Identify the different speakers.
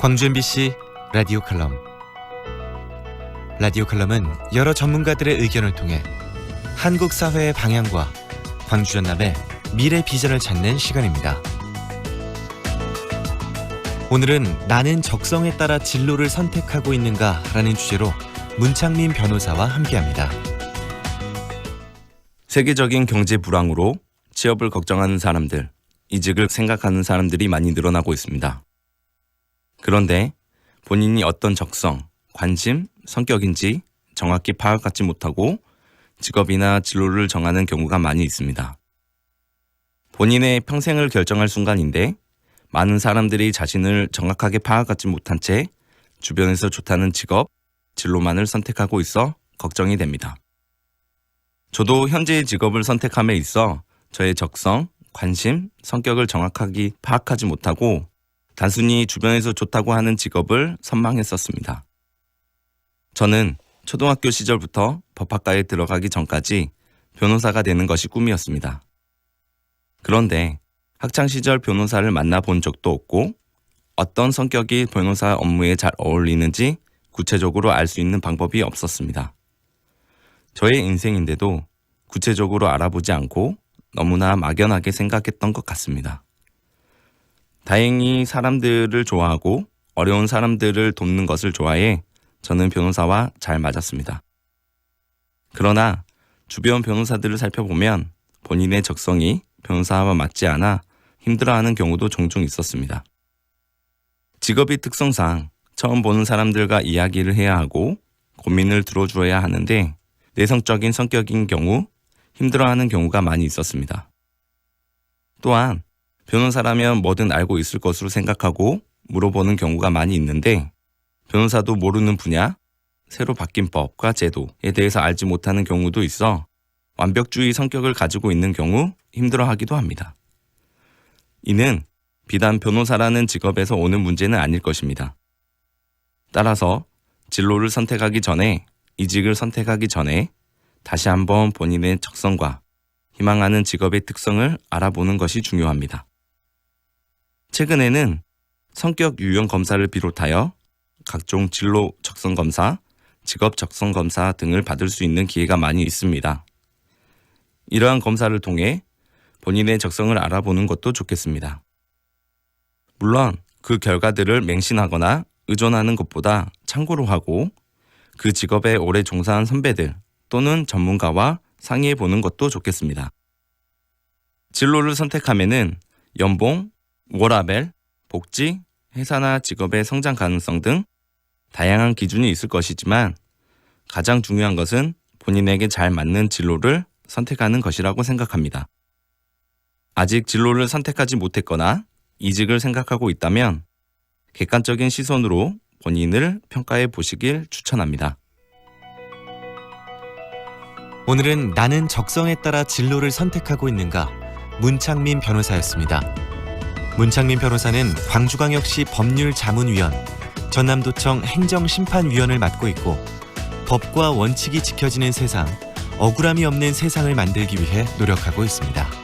Speaker 1: 광주 MBC 라디오 칼럼. 라디오 칼럼은 여러 전문가들의 의견을 통해 한국 사회의 방향과 광주 전남의 미래 비전을 찾는 시간입니다. 오늘은 나는 적성에 따라 진로를 선택하고 있는가라는 주제로 문창민 변호사와 함께합니다.
Speaker 2: 세계적인 경제 불황으로 취업을 걱정하는 사람들, 이직을 생각하는 사람들이 많이 늘어나고 있습니다. 그런데 본인이 어떤 적성, 관심, 성격인지 정확히 파악하지 못하고 직업이나 진로를 정하는 경우가 많이 있습니다. 본인의 평생을 결정할 순간인데 많은 사람들이 자신을 정확하게 파악하지 못한 채 주변에서 좋다는 직업, 진로만을 선택하고 있어 걱정이 됩니다. 저도 현재의 직업을 선택함에 있어 저의 적성, 관심, 성격을 정확하게 파악하지 못하고 단순히 주변에서 좋다고 하는 직업을 선망했었습니다. 저는 초등학교 시절부터 법학과에 들어가기 전까지 변호사가 되는 것이 꿈이었습니다. 그런데 학창시절 변호사를 만나본 적도 없고 어떤 성격이 변호사 업무에 잘 어울리는지 구체적으로 알 수 있는 방법이 없었습니다. 저의 인생인데도 구체적으로 알아보지 않고 너무나 막연하게 생각했던 것 같습니다. 다행히 사람들을 좋아하고 어려운 사람들을 돕는 것을 좋아해 저는 변호사와 잘 맞았습니다. 그러나 주변 변호사들을 살펴보면 본인의 적성이 변호사와 맞지 않아 힘들어하는 경우도 종종 있었습니다. 직업의 특성상 처음 보는 사람들과 이야기를 해야 하고 고민을 들어주어야 하는데 내성적인 성격인 경우 힘들어하는 경우가 많이 있었습니다. 또한 변호사라면 뭐든 알고 있을 것으로 생각하고 물어보는 경우가 많이 있는데 변호사도 모르는 분야, 새로 바뀐 법과 제도에 대해서 알지 못하는 경우도 있어 완벽주의 성격을 가지고 있는 경우 힘들어하기도 합니다. 이는 비단 변호사라는 직업에서 오는 문제는 아닐 것입니다. 따라서 진로를 선택하기 전에, 이직을 선택하기 전에 다시 한번 본인의 적성과 희망하는 직업의 특성을 알아보는 것이 중요합니다. 최근에는 성격 유형 검사를 비롯하여 각종 진로 적성 검사, 직업 적성 검사 등을 받을 수 있는 기회가 많이 있습니다. 이러한 검사를 통해 본인의 적성을 알아보는 것도 좋겠습니다. 물론 그 결과들을 맹신하거나 의존하는 것보다 참고로 하고 그 직업에 오래 종사한 선배들 또는 전문가와 상의해 보는 것도 좋겠습니다. 진로를 선택하면은 연봉, 워라밸, 복지, 회사나 직업의 성장 가능성 등 다양한 기준이 있을 것이지만 가장 중요한 것은 본인에게 잘 맞는 진로를 선택하는 것이라고 생각합니다. 아직 진로를 선택하지 못했거나 이직을 생각하고 있다면 객관적인 시선으로 본인을 평가해 보시길 추천합니다.
Speaker 1: 오늘은 나는 적성에 따라 진로를 선택하고 있는가? 문창민 변호사였습니다. 문창민 변호사는 광주광역시 법률자문위원, 전남도청 행정심판위원을 맡고 있고 법과 원칙이 지켜지는 세상, 억울함이 없는 세상을 만들기 위해 노력하고 있습니다.